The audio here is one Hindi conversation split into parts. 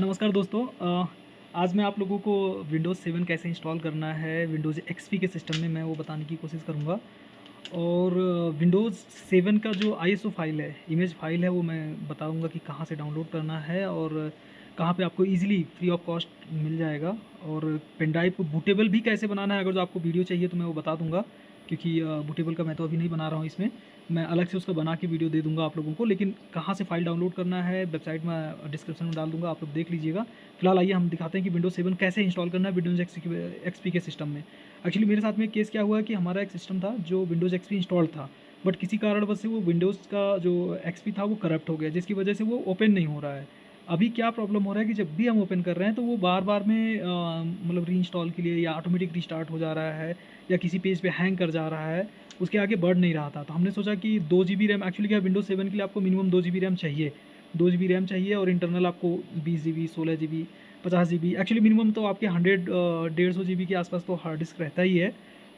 नमस्कार दोस्तों। आज मैं आप लोगों को विंडोज़ 7 कैसे इंस्टॉल करना है विंडोज़ एक्सपी के सिस्टम में, मैं वो बताने की कोशिश करूँगा। और विंडोज़ 7 का जो आईएसओ फाइल है, इमेज फाइल है, वो मैं बताऊँगा कि कहाँ से डाउनलोड करना है और कहाँ पे आपको ईज़िली फ्री ऑफ कॉस्ट मिल जाएगा। और पेन ड्राइव को बूटेबल भी कैसे बनाना है, अगर जो आपको वीडियो चाहिए तो मैं वो बता दूँगा, क्योंकि बूटेबल का मैं तो अभी नहीं बना रहा हूँ इसमें। मैं अलग से उसका बना के वीडियो दे दूँगा आप लोगों को, लेकिन कहाँ से फ़ाइल डाउनलोड करना है वेबसाइट में डिस्क्रिप्शन में डाल दूँगा, आप लोग देख लीजिएगा। फिलहाल आइए हम दिखाते हैं कि विंडोज़ 7 कैसे इंस्टॉल करना है विंडोज़ एक्सपी के सिस्टम में। एक्चुअली मेरे साथ में केस क्या हुआ है कि हमारा एक सिस्टम था जो विंडोज़ एक्सपी इंस्टॉल्ड था, बट किसी कारणवश से वो विंडोज़ का जो एक्सपी था वो करप्ट हो गया, जिसकी वजह से वो ओपन नहीं हो रहा है। अभी क्या प्रॉब्लम हो रहा है कि जब भी हम ओपन कर रहे हैं तो वो बार-बार में मतलब रीइंस्टॉल के लिए या ऑटोमेटिक रीस्टार्ट हो जा रहा है, या किसी पेज पे हैंग कर जा रहा है, उसके आगे बढ़ नहीं रहा था। तो हमने सोचा कि 2 जीबी रैम, एक्चुअली क्या है, विंडोज़ 7 के लिए आपको मिनिमम 2 जीबी रैम चाहिए। 2 जीबी रैम चाहिए और इंटरनल आपको 20 GB, 16 GB, 50 GB, actually minimum तो आपके 150 जीबी के आसपास तो हार्ड डिस्क रहता ही है।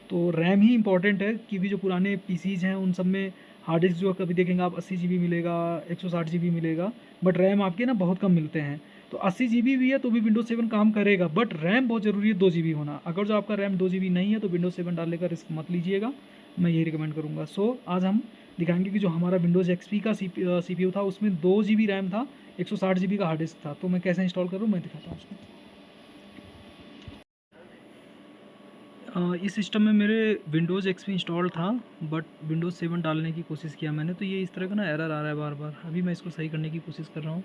तो रैम ही इंपॉर्टेंट है, क्योंकि जो पुराने पीसीज़ हैं उन सब में हार्ड डिस्क जो कभी देखेंगे आप 80 जीबी मिलेगा, 160 जीबी मिलेगा, बट रैम आपके ना बहुत कम मिलते हैं। तो 80 जीबी भी है तो भी विंडोज़ 7 काम करेगा, बट रैम बहुत ज़रूरी है 2 जीबी होना। अगर जो आपका रैम 2 जीबी नहीं है तो विंडोज़ 7 डालने का रिस्क मत लीजिएगा, मैं यही रिकमेंड करूँगा। आज हम दिखाएंगे कि जो हमारा विंडोज़ एक्सपी का सीपीयू था उसमें 2 जीबी रैम था, 160 जीबी का हार्ड डिस्क था। तो मैं कैसे इंस्टॉल करूँ मैं दिखाता हूँ उसको। इस सिस्टम में मेरे विंडोज़ एक्सपी इंस्टॉल था, बट विंडोज़ 7 डालने की कोशिश किया मैंने, तो ये इस तरह का ना एरर आ रहा है बार बार। अभी मैं इसको सही करने की कोशिश कर रहा हूँ।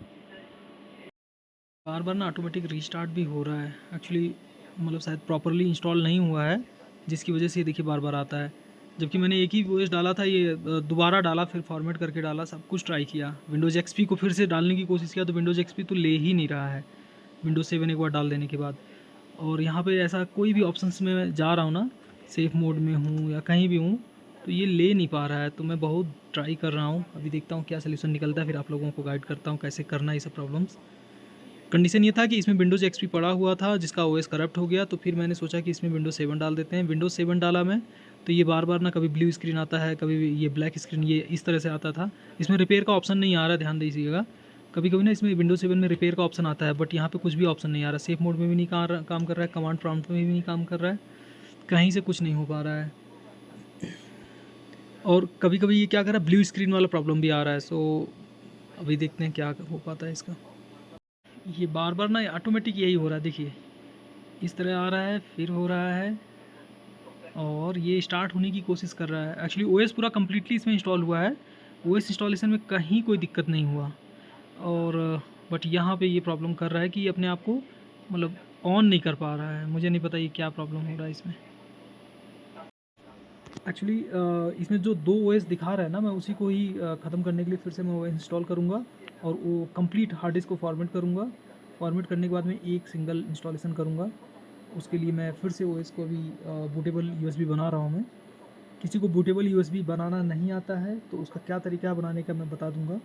बार बार ना ऑटोमेटिक रीस्टार्ट भी हो रहा है, एक्चुअली मतलब शायद प्रॉपरली इंस्टॉल नहीं हुआ है, जिसकी वजह से ये देखिए बार बार आता है। जबकि मैंने एक ही ओएस डाला था, ये दोबारा डाला, फिर फॉर्मेट करके डाला, सब कुछ ट्राई किया, विंडोज़ एक्सपी को फिर से डालने की कोशिश किया तो विंडोज़ एक्सपी तो ले ही नहीं रहा है विंडोज़ 7 एक बार डाल देने के बाद। और यहाँ पे ऐसा कोई भी ऑप्शंस में जा रहा हूँ ना, सेफ मोड में हूँ या कहीं भी हूँ, तो ये ले नहीं पा रहा है। तो मैं बहुत ट्राई कर रहा हूँ, अभी देखता हूँ क्या सलूशन निकलता है, फिर आप लोगों को गाइड करता हूँ कैसे करना है ये सब प्रॉब्लम्स। कंडीशन ये था कि इसमें विंडोज़ एक्सपी पड़ा हुआ था जिसका ओएस करप्ट हो गया, तो फिर मैंने सोचा कि इसमें विंडोज़ 7 डाल देते हैं। विंडोज़ 7 डाला मैं, तो ये बार बार ना कभी ब्लू स्क्रीन आता है, कभी ये ब्लैक स्क्रीन, ये इस तरह से आता था। इसमें रिपेयर का ऑप्शन नहीं आ रहा है, ध्यान दीजिएगा। कभी कभी ना इसमें विंडोज़ 7 में रिपेयर का ऑप्शन आता है, बट यहाँ पे कुछ भी ऑप्शन नहीं आ रहा। सेफ मोड में भी नहीं काम कर रहा है, कमांड प्रॉम्प्ट में भी नहीं काम कर रहा है, कहीं से कुछ नहीं हो पा रहा है। और कभी कभी ये क्या कर रहा है, ब्लू स्क्रीन वाला प्रॉब्लम भी आ रहा है। अभी देखते हैं क्या हो पाता है इसका। ये बार बार ना ऑटोमेटिक यही हो रहा है, देखिए इस तरह आ रहा है, फिर हो रहा है, और ये स्टार्ट होने की कोशिश कर रहा है। एक्चुअली ओएस पूरा कम्प्लीटली इसमें इंस्टॉल हुआ है, ओएस इंस्टॉलेशन में कहीं कोई दिक्कत नहीं हुआ, और बट यहाँ पे ये प्रॉब्लम कर रहा है कि ये अपने आप को मतलब ऑन नहीं कर पा रहा है। मुझे नहीं पता ये क्या प्रॉब्लम हो रहा है इसमें। एक्चुअली इसमें जो 2 ओएस दिखा रहा है ना, मैं उसी को ही ख़त्म करने के लिए फिर से मैं ओएस इंस्टॉल करूँगा और वो कंप्लीट हार्ड डिस्क को फॉर्मेट करूँगा। फॉर्मेट करने के बाद में एक सिंगल इंस्टॉलेशन करूँगा। उसके लिए मैं फिर से ओएस को अभी बूटेबल यूएसबी बना रहा हूँ मैं। किसी को बूटेबल यूएसबी बनाना नहीं आता है तो उसका क्या तरीका है बनाने का मैं बता दूँगा।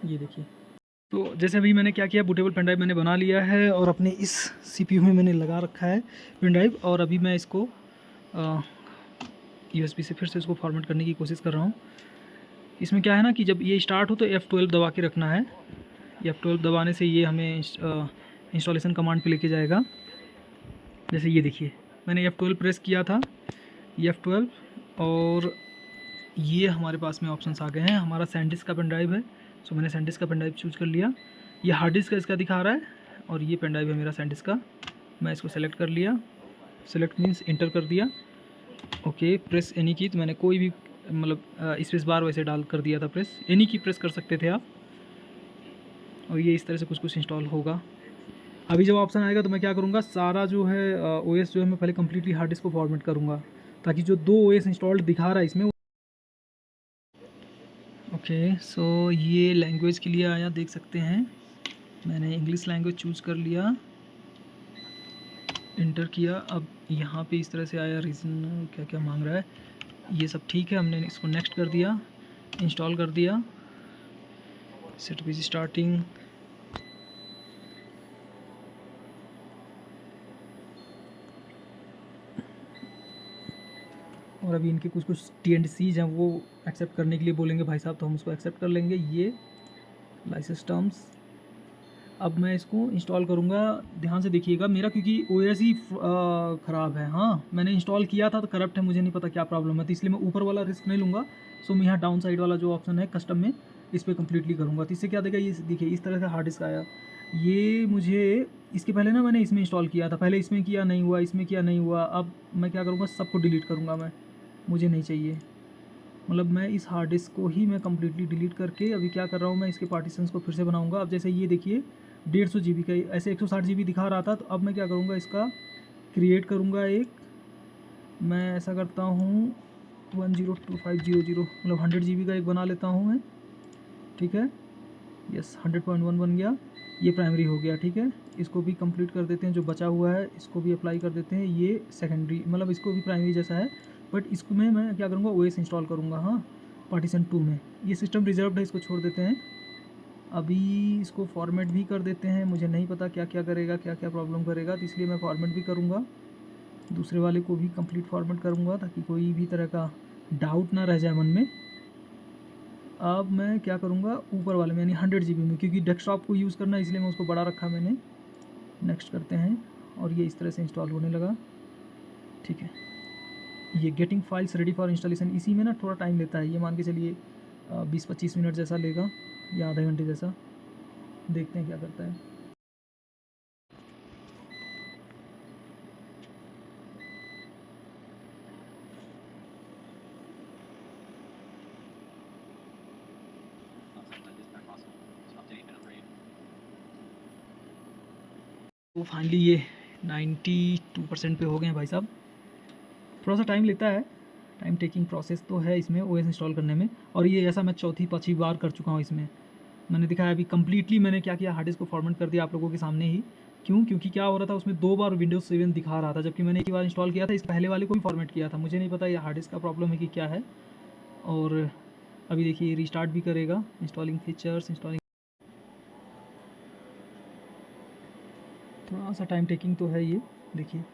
ये देखिए, तो जैसे अभी मैंने क्या किया, बूटेबल पेन ड्राइव मैंने बना लिया है और अपने इस सीपीयू में मैंने लगा रखा है पेन ड्राइव, और अभी मैं इसको यूएसबी से फिर से इसको फॉर्मेट करने की कोशिश कर रहा हूँ। इसमें क्या है ना कि जब ये स्टार्ट हो तो F12 दबा के रखना है। F12 दबाने से ये हमें इंस्टॉलेशन कमांड पे लेके जाएगा। जैसे ये देखिए, मैंने F12 प्रेस किया था, F12, और ये हमारे पास में ऑप्शंस आ गए हैं। हमारा सैनडिस्क का पेन ड्राइव है, सो मैंने सैनडिस्क का पेन ड्राइव चूज़ कर लिया। ये हार्ड डिस्क का इसका दिखा रहा है, और ये पेन ड्राइव है मेरा सैनडिस्क का। मैं इसको सेलेक्ट कर लिया, सेलेक्ट मीन्स इंटर कर दिया। ओके, प्रेस एनी की, तो मैंने कोई भी मतलब स्पेस बार वैसे डाल कर दिया था, प्रेस एनी की प्रेस कर सकते थे आप, और ये इस तरह से कुछ कुछ इंस्टॉल होगा। अभी जब ऑप्शन आएगा तो मैं क्या करूँगा, सारा जो है ओएस जो है मैं पहले कम्प्लीटली हार्ड डिस्क को फॉर्मेट करूँगा, ताकि जो 2 ओएस इंस्टॉल्ड दिखा रहा है इसमें। ओके, सो ये लैंग्वेज के लिए आया, देख सकते हैं मैंने इंग्लिश लैंग्वेज चूज़ कर लिया, इंटर किया। अब यहाँ पे इस तरह से आया, रीज़न क्या क्या मांग रहा है, ये सब ठीक है। हमने इसको नेक्स्ट कर दिया, इंस्टॉल कर दिया, सेट पेज स्टार्टिंग, और अभी इनके कुछ कुछ T&Cs हैं वो एक्सेप्ट करने के लिए बोलेंगे भाई साहब, तो हम उसको एक्सेप्ट कर लेंगे। ये लाइसेंस टर्म्स। अब मैं इसको इंस्टॉल करूँगा। ध्यान से देखिएगा, मेरा क्योंकि ओएस ही ख़राब है। हाँ, मैंने इंस्टॉल किया था तो करप्ट है, मुझे नहीं पता क्या प्रॉब्लम है, तो इसलिए मैं ऊपर वाला रिस्क नहीं लूँगा। सो मैं यहाँ डाउन साइड वाला जो ऑप्शन है कस्टम में, इस पर कम्प्लीटली करूँगा। तो इससे क्या देगा, ये देखिए इस तरह से हार्ड डिस्क आया। ये मुझे इसके पहले ना मैंने इसमें इंस्टॉल किया था, पहले इसमें किया नहीं हुआ, इसमें किया नहीं हुआ। अब मैं क्या करूँगा, सबको डिलीट करूँगा मैं, मुझे नहीं चाहिए। मतलब मैं इस हार्ड डिस्क को ही मैं कम्प्लीटली डिलीट करके अभी क्या कर रहा हूँ, मैं इसके पार्टीशंस को फिर से बनाऊँगा। अब जैसे ये देखिए 150 GB का, ऐसे 160 GB दिखा रहा था, तो अब मैं क्या करूँगा, इसका क्रिएट करूँगा एक। मैं ऐसा करता हूँ 102500, मतलब 100 GB का एक बना लेता हूँ मैं, ठीक है। यस, 100.1 बन गया, ये प्राइमरी हो गया, ठीक है। इसको भी कंप्लीट कर देते हैं, जो बचा हुआ है इसको भी अप्लाई कर देते हैं। ये सेकेंडरी, मतलब इसको भी प्राइमरी जैसा है, बट इसमें मैं क्या करूँगा, ओएस इंस्टॉल करूँगा। हाँ, पार्टीशन 2 में। ये सिस्टम रिजर्व्ड है, इसको छोड़ देते हैं। अभी इसको फॉर्मेट भी कर देते हैं, मुझे नहीं पता क्या क्या करेगा, क्या क्या प्रॉब्लम करेगा, तो इसलिए मैं फॉर्मेट भी करूँगा। दूसरे वाले को भी कंप्लीट फॉर्मेट करूँगा ताकि कोई भी तरह का डाउट ना रह जाए मन में। अब मैं क्या करूँगा, ऊपर वाले में यानी 100 GB में, क्योंकि डेस्कटॉप को यूज़ करना है इसलिए मैं उसको बड़ा रखा मैंने। नेक्स्ट करते हैं और ये इस तरह से इंस्टॉल होने लगा, ठीक है। ये getting files ready for installation, इसी में ना थोड़ा टाइम लेता है, ये मान के चलिए 20-25 मिनट जैसा लेगा या आधे घंटे जैसा। देखते हैं क्या करता है। तो फाइनली ये 92% पे हो गए हैं भाई साहब। थोड़ा सा टाइम लेता है, टाइम टेकिंग प्रोसेस तो है इसमें ओएस इंस्टॉल करने में। और ये ऐसा मैं चौथी पाँचवीं बार कर चुका हूँ इसमें। मैंने दिखाया अभी कम्प्लीटली मैंने क्या किया, हार्ड डिस्क को फॉर्मेट कर दिया आप लोगों के सामने ही। क्यों? क्योंकि क्या हो रहा था, उसमें 2 बार विंडोज़ 7 दिखा रहा था, जबकि मैंने एक ही बार इंस्टॉल किया था। इस पहले वाले को भी फॉर्मेट किया था, मुझे नहीं पता ये हार्ड डिस्क का प्रॉब्लम है कि क्या है। और अभी देखिए रिस्टार्ट भी करेगा, इंस्टॉलिंग फीचर्स, इंस्टॉलिंग। थोड़ा सा टाइम टेकिंग तो है ये, देखिए।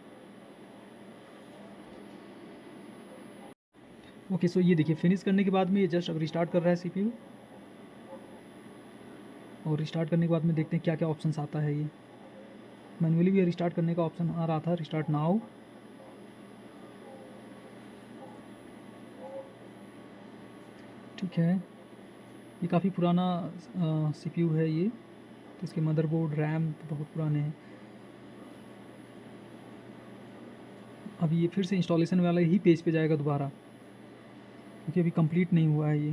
ओके, सो ये देखिए फिनिश करने के बाद में ये जस्ट अब रिस्टार्ट कर रहा है सीपीयू। और रिस्टार्ट करने के बाद में देखते हैं क्या क्या ऑप्शंस आता है। ये मैनुअली भी रिस्टार्ट करने का ऑप्शन आ रहा था, रिस्टार्ट नाउ। ठीक है, ये काफ़ी पुराना सीपीयू है ये, तो इसके मदरबोर्ड रैम तो बहुत पुराने हैं। अभी ये फिर से इंस्टॉलेशन वाले ही पेज पे जाएगा दोबारा, क्योंकि अभी कंप्लीट नहीं हुआ है ये।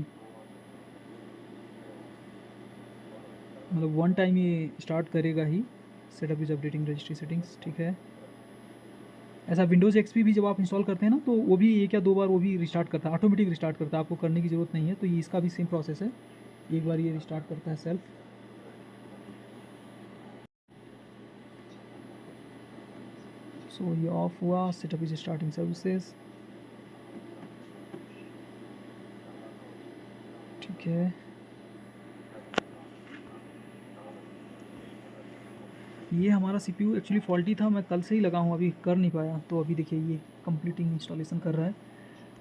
मतलब वन टाइम ये स्टार्ट करेगा ही। Setup is updating registry settings, ठीक है। ऐसा विंडोज़ एक्सपी भी जब आप इंस्टॉल करते हैं ना, तो वो भी 1 या 2 बार वो भी रिस्टार्ट करता है, ऑटोमेटिक रिस्टार्ट करता है, आपको करने की ज़रूरत नहीं है। तो ये इसका भी सेम प्रोसेस है, एक बार ये रिस्टार्ट करता है सेल्फ। सो ये ऑफ हुआ, सेटअप इज स्टार्टिंग सर्विसेज, ठीक है। ये हमारा सीपीयू एक्चुअली फॉल्टी था, मैं कल से ही लगा हूँ, अभी कर नहीं पाया। तो अभी देखिए ये कंप्लीटिंग इंस्टॉलेशन कर रहा है,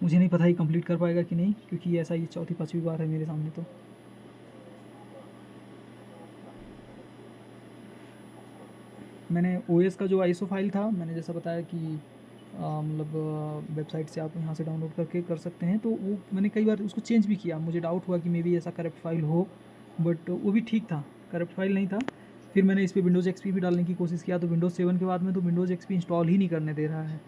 मुझे नहीं पता ये कंप्लीट कर पाएगा कि नहीं, क्योंकि ऐसा ये चौथी पाँचवीं बार है मेरे सामने। तो मैंने ओएस का जो आईएसओ फाइल था, मैंने जैसा बताया कि मतलब वेबसाइट से आप यहाँ से डाउनलोड करके कर सकते हैं, तो वो मैंने कई बार उसको चेंज भी किया। मुझे डाउट हुआ कि मे बी ऐसा करप्ट फाइल हो, बट वो भी ठीक था, करप्ट फाइल नहीं था। फिर मैंने इस पर विंडोज़ एक्सपी भी डालने की कोशिश किया, तो विंडोज़ 7 के बाद में तो विंडोज़ एक्सपी इंस्टॉल ही नहीं करने दे रहा है।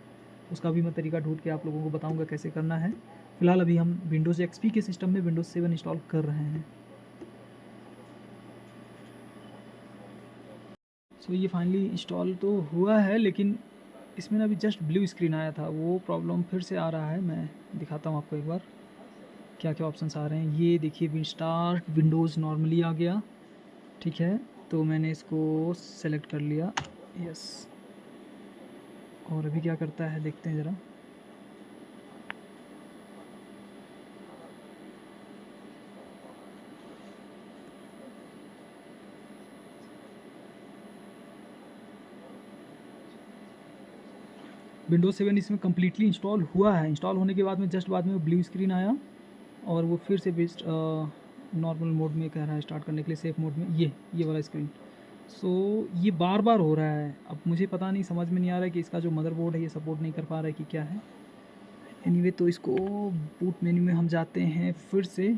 उसका भी मैं तरीका ढूंढ के आप लोगों को बताऊँगा कैसे करना है। फिलहाल अभी हम विंडोज़ एक्सपी के सिस्टम में विंडोज़ 7 इंस्टॉल कर रहे हैं। सो ये फाइनली इंस्टॉल तो हुआ है, लेकिन इसमें ना अभी जस्ट ब्लू स्क्रीन आया था, वो प्रॉब्लम फिर से आ रहा है। मैं दिखाता हूँ आपको एक बार क्या क्या ऑप्शंस आ रहे हैं। ये देखिए स्टार्ट विंडोज़ नॉर्मली आ गया, ठीक है। तो मैंने इसको सेलेक्ट कर लिया, यस। और अभी क्या करता है देखते हैं ज़रा। विंडोज़ 7 इसमें कम्प्लीटली इंस्टॉल हुआ है। इंस्टॉल होने के बाद में जस्ट बाद में ब्लू स्क्रीन आया और वो फिर से बेस्ट नॉर्मल मोड में कह रहा है स्टार्ट करने के लिए, सेफ मोड में, ये वाला स्क्रीन। सो ये बार बार हो रहा है। अब मुझे पता नहीं, समझ में नहीं आ रहा है कि इसका जो मदरबोर्ड है ये सपोर्ट नहीं कर पा रहा है कि क्या है। एनीवे तो इसको बूट मेन्यू में हम जाते हैं फिर से।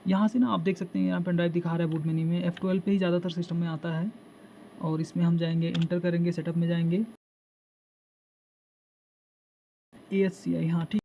यहाँ से ना आप देख सकते हैं यहाँ पेन ड्राइव दिखा रहा है बूट मेन्यू में, F12 पे ही ज़्यादातर सिस्टम में आता है। और इसमें हम जाएंगे, इंटर करेंगे, सेटअप में जाएंगे, ASCII, हाँ ठीक।